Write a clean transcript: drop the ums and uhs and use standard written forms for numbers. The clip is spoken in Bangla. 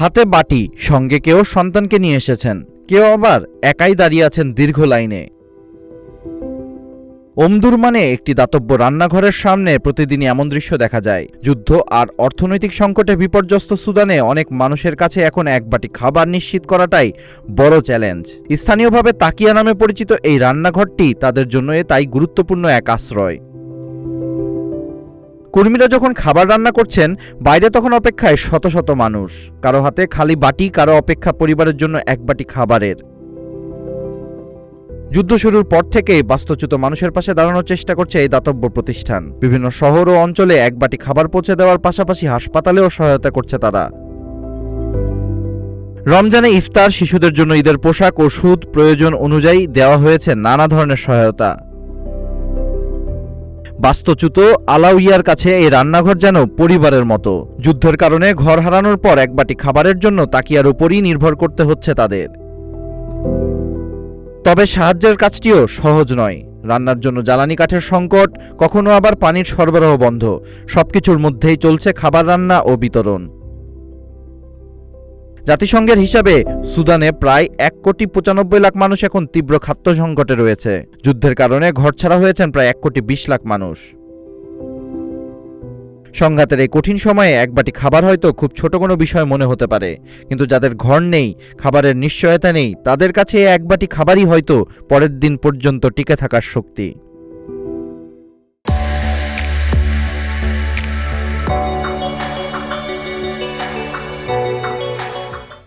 হাতে বাটি, সঙ্গে কেউ সন্তানকে নিয়ে এসেছেন, কেউ আবার একাই দাঁড়িয়ে আছেন দীর্ঘ লাইনে। ওমদুরমানে একটি দাতব্য রান্নাঘরের সামনে প্রতিদিনই এমন দৃশ্য দেখা যায়। যুদ্ধ আর অর্থনৈতিক সংকটে বিপর্যস্ত সুদানে অনেক মানুষের কাছে এখন এক বাটি খাবার নিশ্চিত করাটাই বড় চ্যালেঞ্জ। স্থানীয়ভাবে তাকিয়া নামে পরিচিত এই রান্নাঘরটি তাদের জন্য তাই গুরুত্বপূর্ণ এক আশ্রয়। কর্মীরা যখন খাবার রান্না করছেন, বাইরে তখন অপেক্ষায় শত শত মানুষ, কারো হাতে খালি বাটি, কারো অপেক্ষা পরিবারের জন্য এক বাটি খাবারের। যুদ্ধ শুরুর পর থেকে বাস্তুচ্যুত মানুষের পাশে দাঁড়ানোর চেষ্টা করছে এই দাতব্য প্রতিষ্ঠান। বিভিন্ন শহর ও অঞ্চলে এক বাটি খাবার পৌঁছে দেওয়ার পাশাপাশি হাসপাতালেও সহায়তা করছে তারা। রমজানে ইফতার, শিশুদের জন্য ঈদের পোশাক, ওষুধ প্রয়োজন অনুযায়ী দেওয়া হয়েছে নানা ধরনের সহায়তা। বাস্তুচ্যুত আলাউইয়ার কাছে এই রান্নাঘর যেন পরিবারের মতো। যুদ্ধের কারণে ঘর হারানোর পর এক বাটি খাবারের জন্য তাকিয়ার উপরই নির্ভর করতে হচ্ছে তাদের। তবে সাহায্যের কাজটিও সহজ নয়। রান্নার জন্য জ্বালানি কাঠের সংকট, কখনো আবার পানির সরবরাহ বন্ধ, সবকিছুর মধ্যেই চলছে খাবার রান্না ও বিতরণ। জাতিসংঘের হিসাবে সুদানে প্রায় 1,95,00,000 মানুষ এখন তীব্র খাদ্য সংকটে রয়েছে। যুদ্ধের কারণে ঘরছাড়া হয়েছেন প্রায় 1,20,00,000 মানুষ। সংঘাতের এই কঠিন সময়ে এক বাটি খাবার হয়তো খুব ছোট কোনো বিষয় মনে হতে পারে, কিন্তু যাদের ঘর নেই, খাবারের নিশ্চয়তা নেই, তাদের কাছে এক বাটি খাবারই হয়তো পরের দিন পর্যন্ত টিকে থাকার শক্তি।